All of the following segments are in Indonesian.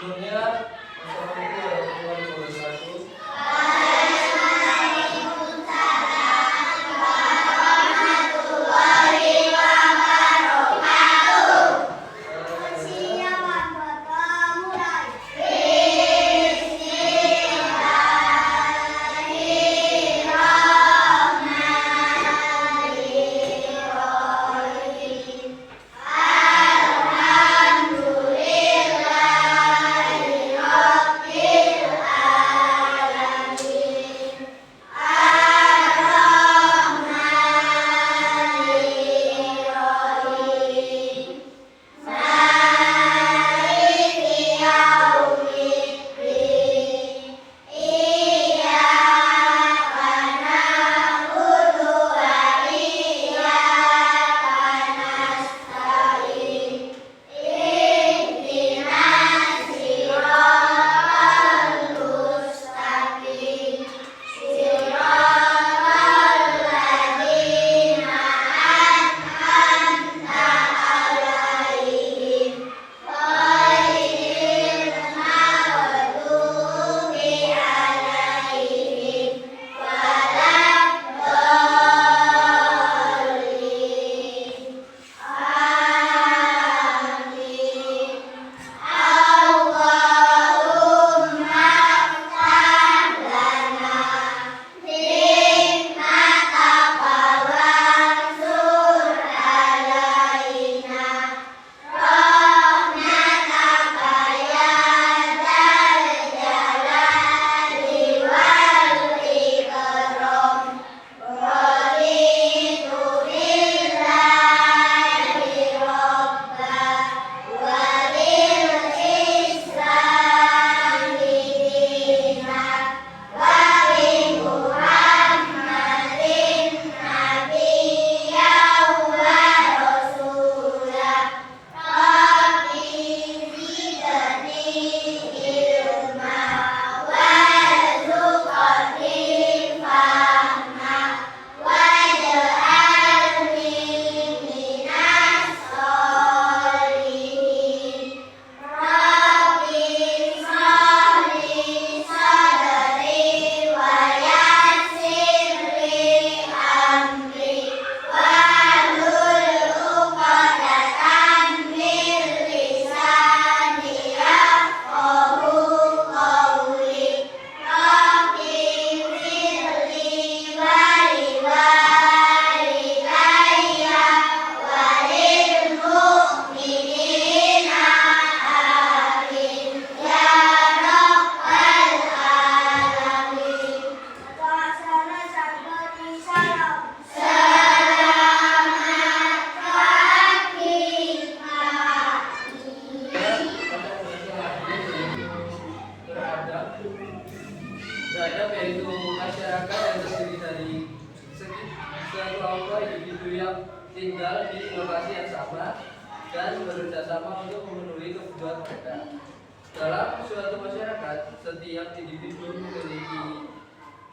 Sebelumnya, Assalamualaikum warahmatullahi wabarakatuh. Beradab yaitu masyarakat yang terdiri dari sekelompok individu yang tinggal di lokasi yang sama dan bekerjasama untuk memenuhi kebutuhan mereka. Dalam suatu masyarakat, setiap individu memiliki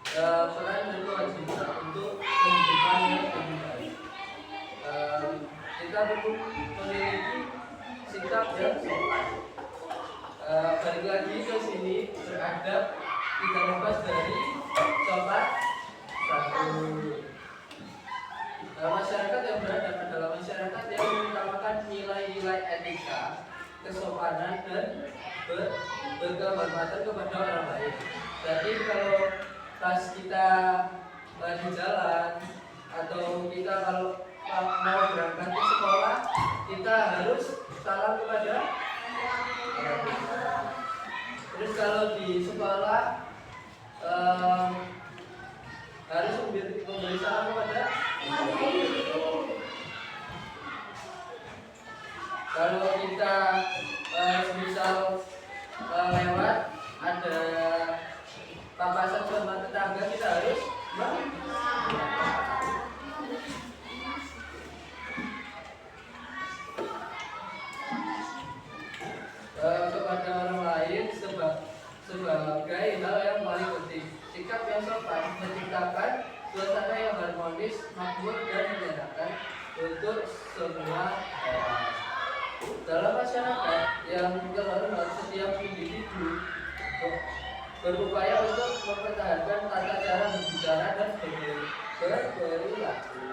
peran dan kewajiban untuk kehidupan yang lebih baik. Kita perlu memiliki sikap yang sopan. Balik lagi ke sini, beradab tidak lepas dari sopan. Masyarakat yang beradab adalah masyarakat yang mengutamakan nilai-nilai etika, kesopanan dan berkehormatan kepada orang lain. Jadi kalau pas kita di jalan atau kita kalau mau berangkat ke sekolah, kita harus salam kepada orang tua. Terus kalau di sekolah harus memberi salam kepada kalau kita misal lewat ada papasan sama tetangga, kita harus kepada orang lain sebagai hal yang paling penting. Sikap yang sopan menciptakan suasana yang harmonis, makmur dan menyenangkan untuk semua orang. Dalam masyarakat yang terhormat, setiap individu berupaya untuk mempertahankan tata cara berbicara dan berperilaku.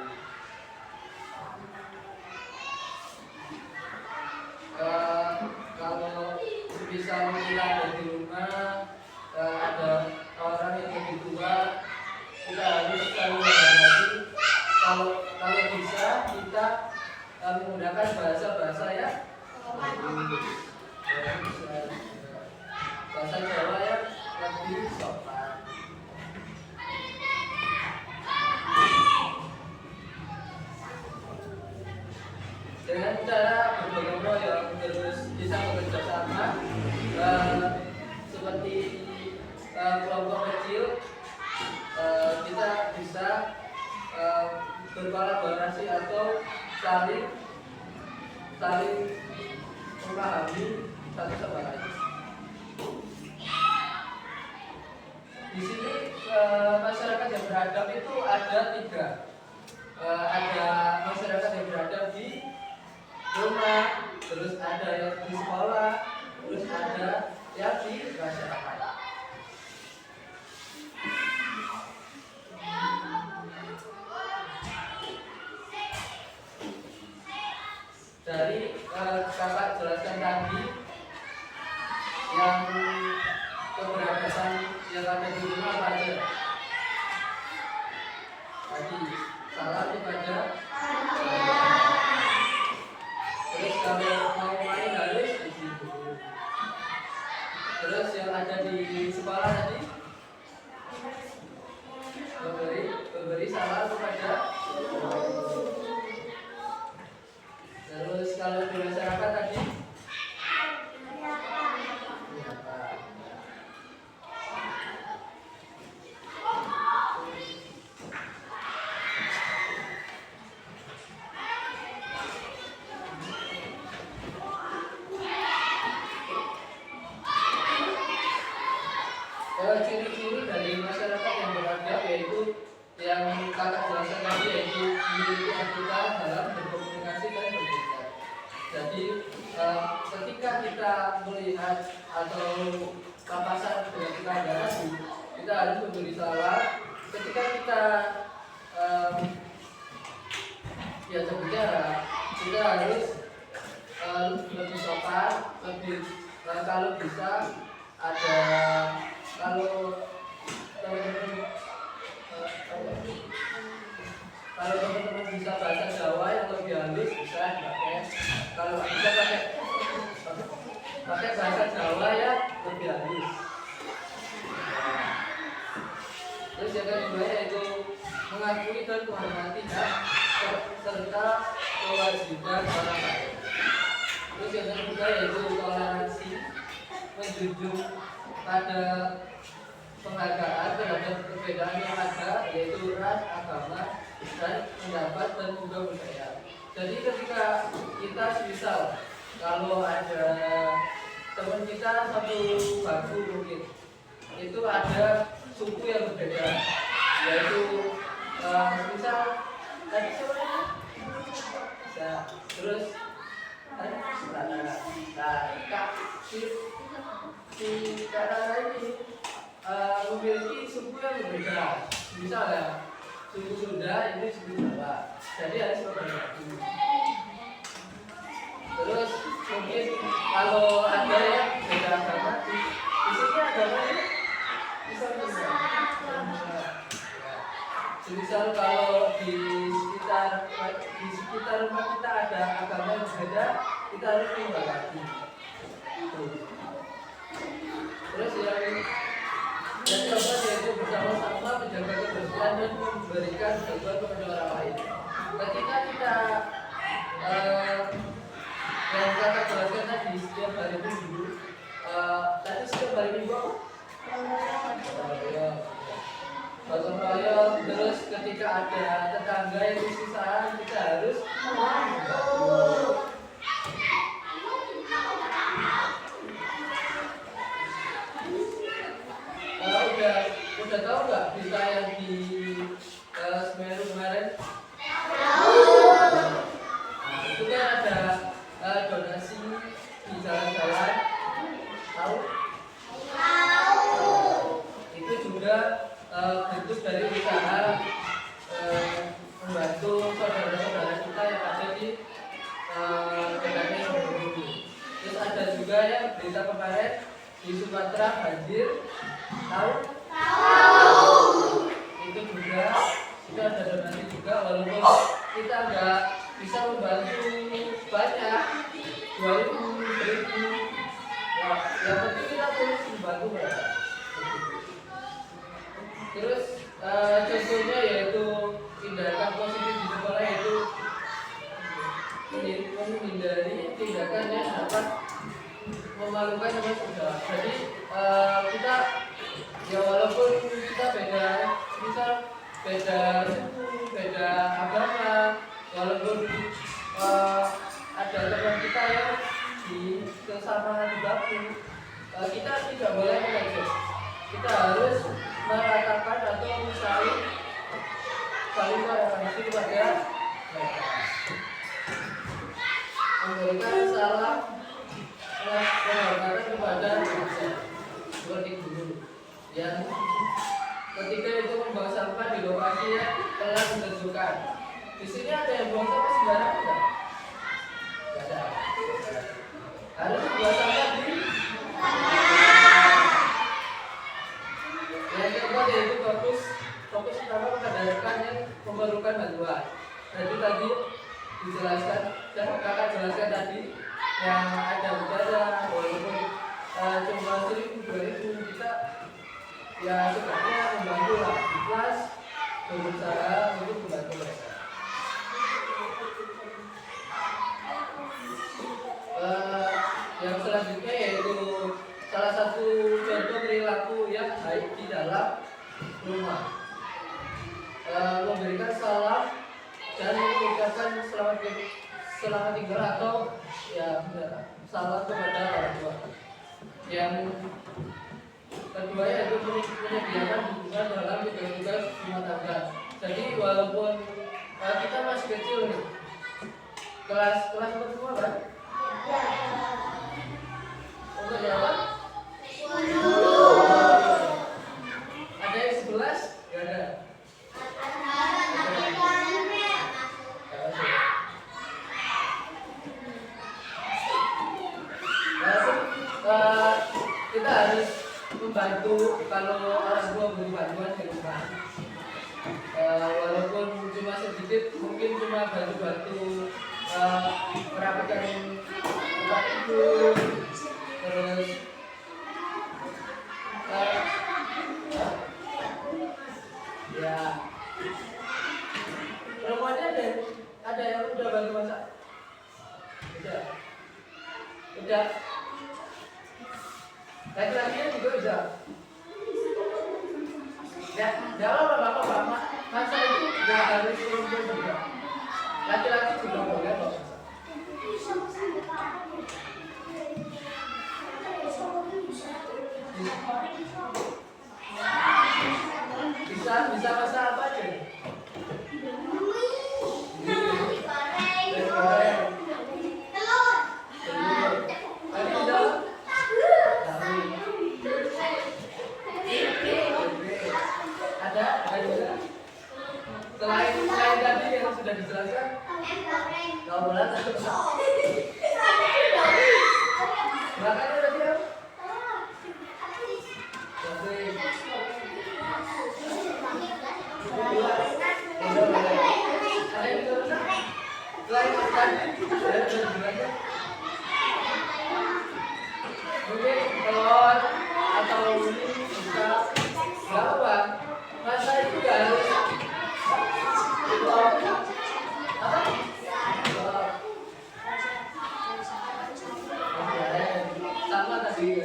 Kalau misal kita ada di rumah, ada orang yang lebih tua, kita harus selalu menghormati. Kalau bisa kita menggunakan bahasa ya bahasa Jawa yang lebih sopan. Dengan cara bergotong royong terus bisa bekerja sama, seperti kelompok kecil, kita bisa berkolaborasi atau saling memahami satu sama lain. Di sini masyarakat yang beradab itu ada 3. Ada masyarakat yang beradab di rumah, terus ada yang di sekolah, terus ada yang di masyarakat. Dari kakak jelaskan tadi yang keberadaban yang ada di rumah apa aja? Tadi salam kepada, terus kalau mau main harus izin dulu. Terus yang ada di sekolah tadi memberi salam kepada. Terus kalau di masyarakat tadi ciri-ciri dari masyarakat yang beradab yaitu yang kakak jelaskan tadi, yaitu memiliki etika dalam berkomunikasi dan berbicara. Jadi ketika kita melihat atau papasan dengan tetangga tadi, kita harus memberi salam. Ketika kita biasa bicara, kita harus lebih sopan, lebih kalau bisa ada, kalau teman-teman bisa bahasa Jawa yang lebih halus bisa pakai, kalau bisa pakai bahasa Jawa yang lebih halus. Terus yang kedua yaitu mengakui dan menghormati hak serta kewajiban orang lain. Terus yang ketiga yaitu toleransi, menjunjung pada penghargaan terhadap perbedaan yang ada, yaitu ras, agama, dan pendapat dan juga budaya. Jadi ketika kita misal kalau ada teman kita satu bangku mungkin itu ada suku yang berbeda, yaitu misal tadi siapa? Terus si kakak ini memiliki suku yang berbeda, misalnya suku Sunda ini suku Jawa, jadi harus berbeda. Terus mungkin kalau ada yang beda agama, di sini agamanya bisa berbeda. Misal kalau di sekitar rumah kita ada agama yang berbeda, kita harus menghormati. Terus yang keempat yaitu bersama-sama menjaga kebersihan dan memberikan bantuan kepada orang lain. Ketika kita yang kakak jelaskan tadi setiap hari Minggu, tadi setiap hari Minggu apa? Gotong royong. Terus ketika ada tetangga yang kesusahan, kita harus udah tahu nggak berita yang di Semeru kemarin? Itu kan ada donasi pernah banjir? Tahu? Itu juga kita ada donasi juga, walaupun kita nggak bisa membantu banyak, 2.000, 1.000, ya, yang penting kita terus membantu mereka. Terus contohnya yaitu tindakan positif di sekolah, yaitu menghindari tindakan yang dapat memalukan sama saudara. Jadi kita ya walaupun kita beda, misal beda suku, beda agama, walaupun ada teman kita yang di kesamaan di baku, kita tidak boleh mengejek. Kita harus meratakan atau saling toleransi kepada mereka. Memberikan salam penghormatan kepada manusia seperti guru yang ketika itu membuang sampah di lokasi yang telah ditentukan. Di sini ada yang buang sampah sembarangan enggak? Enggak ada. Harus buang sampah di yang keempat yaitu fokus utama menyadarkan yang memerlukan bantuan. Jadi tadi dijelaskan dan kakak jelaskan tadi yang ada udara walaupun cuma 1.000, 2.000 kita ya sebenarnya membantu lah, ikhlas berusaha untuk membantu mereka. Yang selanjutnya yaitu salah satu contoh perilaku yang baik di dalam rumah, memberikan salam dan mengucapkan selamat tinggal atau ya salam kepada orang tua. Yang kedua yaitu menyediakan dukungan dalam tugas-tugas rumah tangga. Jadi walaupun kita masih kecil nih, kelas semua kan? Untuk berapa? 10. Ada yang 11? Gak ada. Kita harus membantu kalau orang tua butuh bantuan di rumah. Walaupun cuma sedikit, mungkin cuma bantu-bantu merapikan tempat tidur, terus ya rumahnya ada yang udah bantu masak? Udah. Laki-lakinya juga bisa. Ya, dalam bapak-bapak masa itu nggak harus perempuan juga. Laki-laki juga boleh loh. Bisa masak apa aja? Selain tadi yang sudah dijelaskan, kalau boleh makanya tadi apa? Selain tadi, mungkin telur atau ini bisa apa? Masa itu nggak harus sama tadi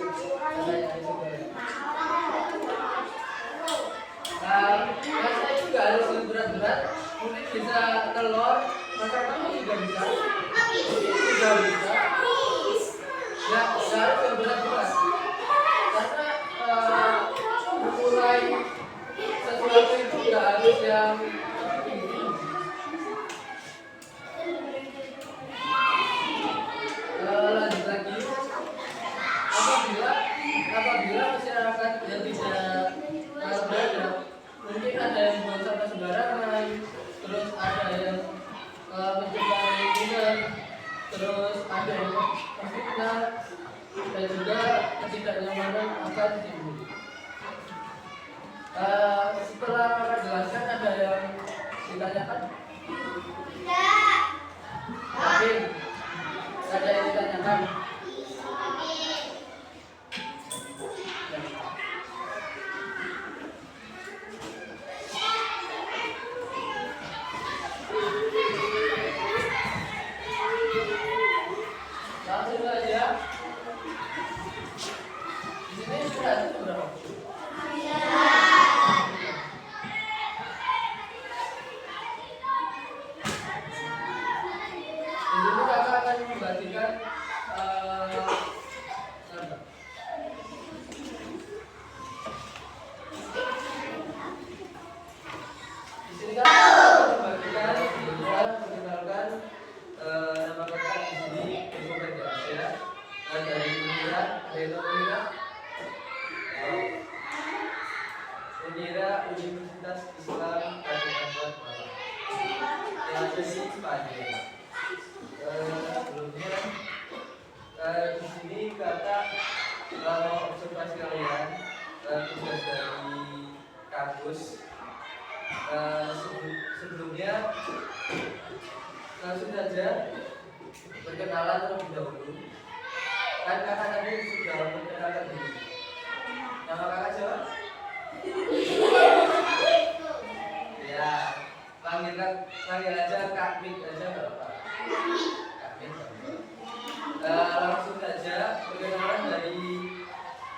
masa itu nggak harus berat-berat, mungkin bisa telur, masa kamu juga bisa ya harus yang berat-berat karena mulai sesuatu itu nggak harus yang lanjut lagi. Apabila masyarakat yang tidak berada, mungkin ada yang buang sampah sembarangan, terus ada yang mencemari lingkungan, terus ada yang memfitnah, dan juga ketidaknyamanan akan timbul. Setelah kakak jelaskan, ada yang ditanyakan? Yakin? Ada yang ditanyakan? Langsung aja. Di sini sudah ada berapa? Di sini kakak akan membagikan di sini kan membagikan mengenalkan nama kakak di sini Muhammad Yasya dari Unira Universitas Islam Kabupaten Malang yang ada di Spanyol. Sebelumnya di sini kakak mau observasi kalian tugas dari kampus. Sebelumnya langsung saja perkenalan terlebih dahulu. Kan kakak tadi sudah memperkenalkan diri. Nama kakak siapa? Ya, panggil aja Kak Mik aja nggak apa-apa. Kak Mik. Langsung saja perkenalan dari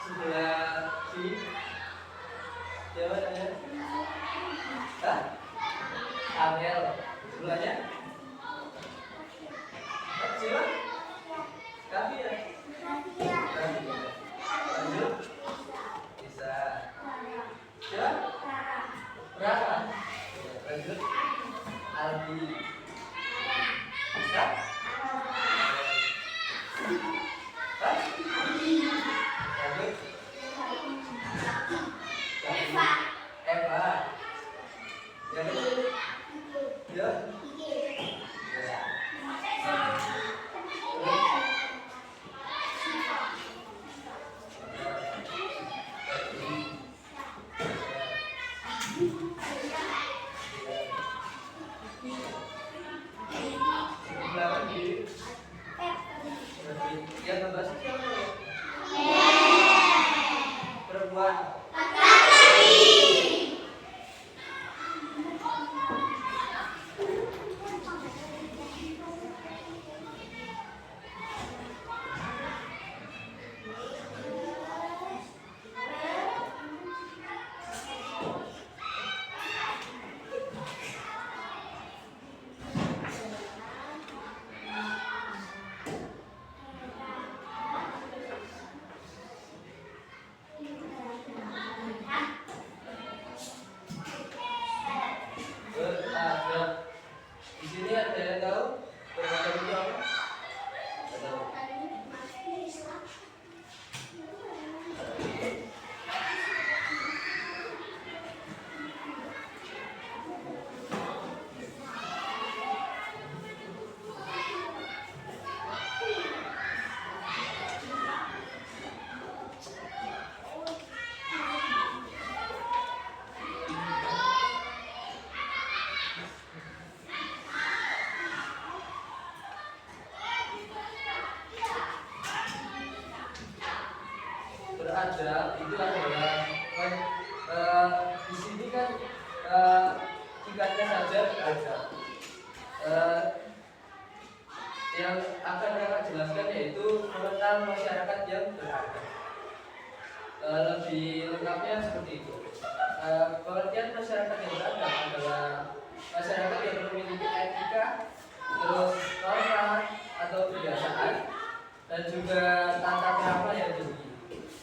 sebelah sini. Siapa namanya? Hah? Amel. Sebelahnya? Siapa? Kavi ya? Kavi. Lanjut. Bisa. Siapa? Raka. Lanjut. Aldi. Bisa? Hah? Lanjut. Eva. Yang itu? Ya. Yang ngebahas siapa? Perempuan. Di sini ada yang tahu berbagai itu apa? Tahu. Beradab itu adalah di sini kan tingkatnya saja beradab. Yang akan kakak jelaskan yaitu mengenal masyarakat yang beradab. Lebih lengkapnya seperti itu. Pengertian masyarakat yang beradab adalah masyarakat yang memiliki etika, terus norma atau kebiasaan, dan juga tata krama yang tinggi.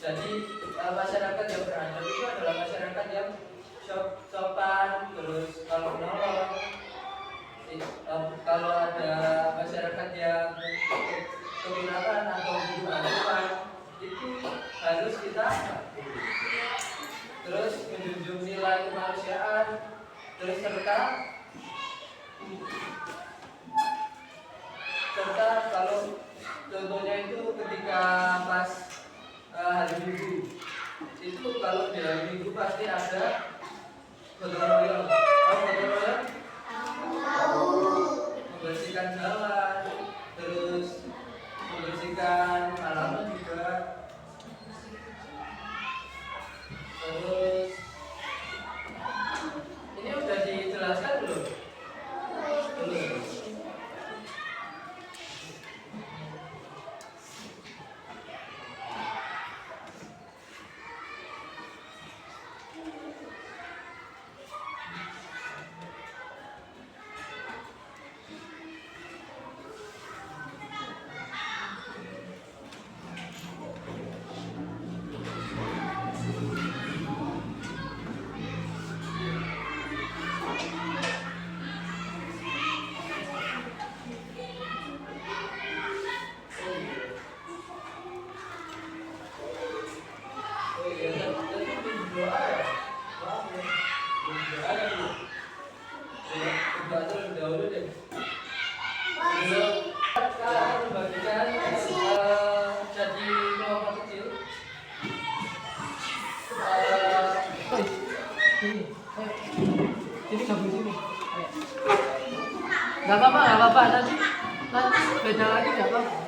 Jadi masyarakat yang beradab itu adalah masyarakat yang sopan, terus kalau menolong. Kalau ada masyarakat yang kekurangan atau kebutuhan itu harus kita patuhi. Terus menjunjung nilai kemanusiaan, terus serta kalau contohnya itu ketika pas dahulu deh. Sebelum kakak akan membagikan jadi kelompok kecil. Sini gabung sini. Gak apa-apa, nanti beda lagi gak apa-apa.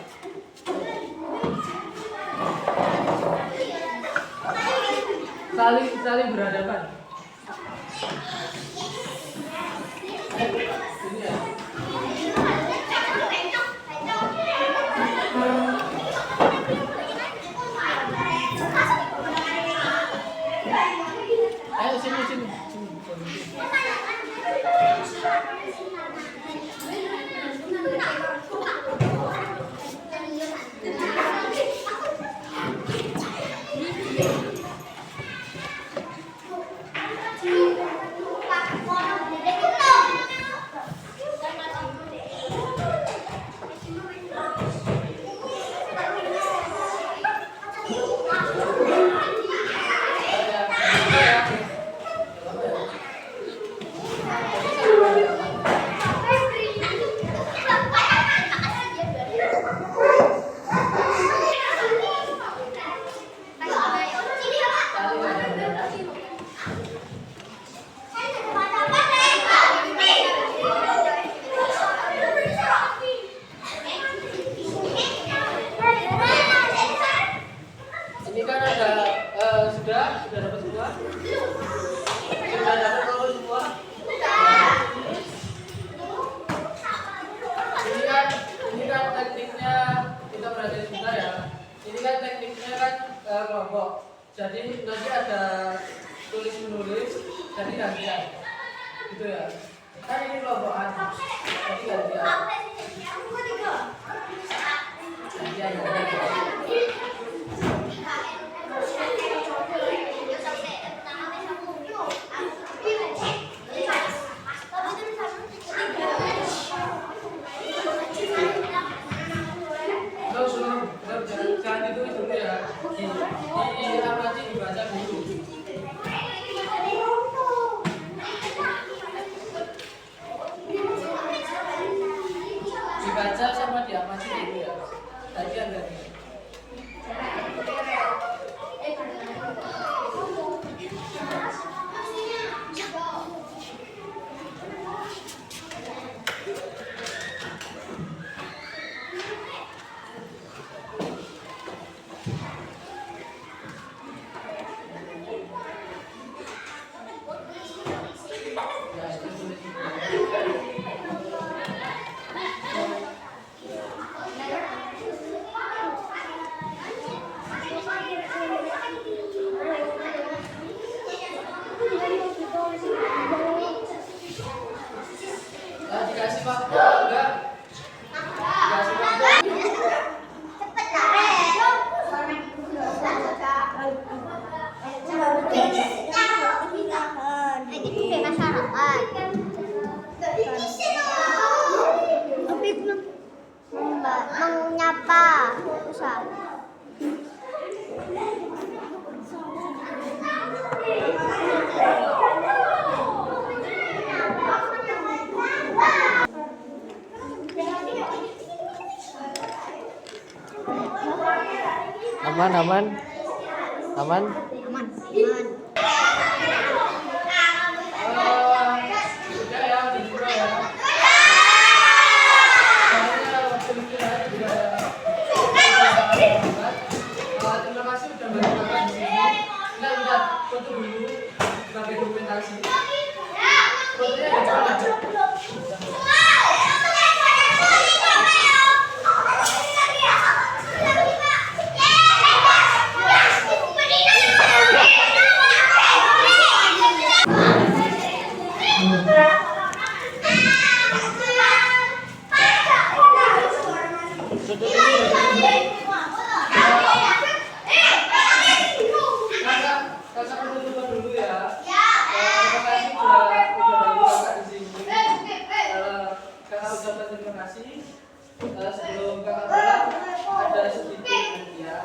Saling berhadapan. Sini ya. Ayo sini. Ini kan ada sudah dapat semua? Sudah dapat kalau semua? Ini kan tekniknya, kita perhatikan sebentar ya. Ini kan tekniknya kan kelompok. Jadi nanti ada tulis menulis, jadi gantian. Gitu ya. Kan ini kelompokan. Jadi gantian. Jangan ditulis dulu ya. Diamati, dibaca dulu. Dibaca sama diamati dulu ya. Tadi ada. Dikasih waktu enggak? Dikasih waktu. Menyapa pusat. Aman. Sudah ya, dibuka ya. Soalnya waktu istirahat juga terima kasih sudah banyak di sini. Kita foto dulu sebagai dokumentasi. Fotonya ada mana? Kakak foto dulu ya. Terima kasih sudah bantu kakak di sini. Kakak ucapkan terima kasih. Sebelum kakak pulang ada sedikit hadiah.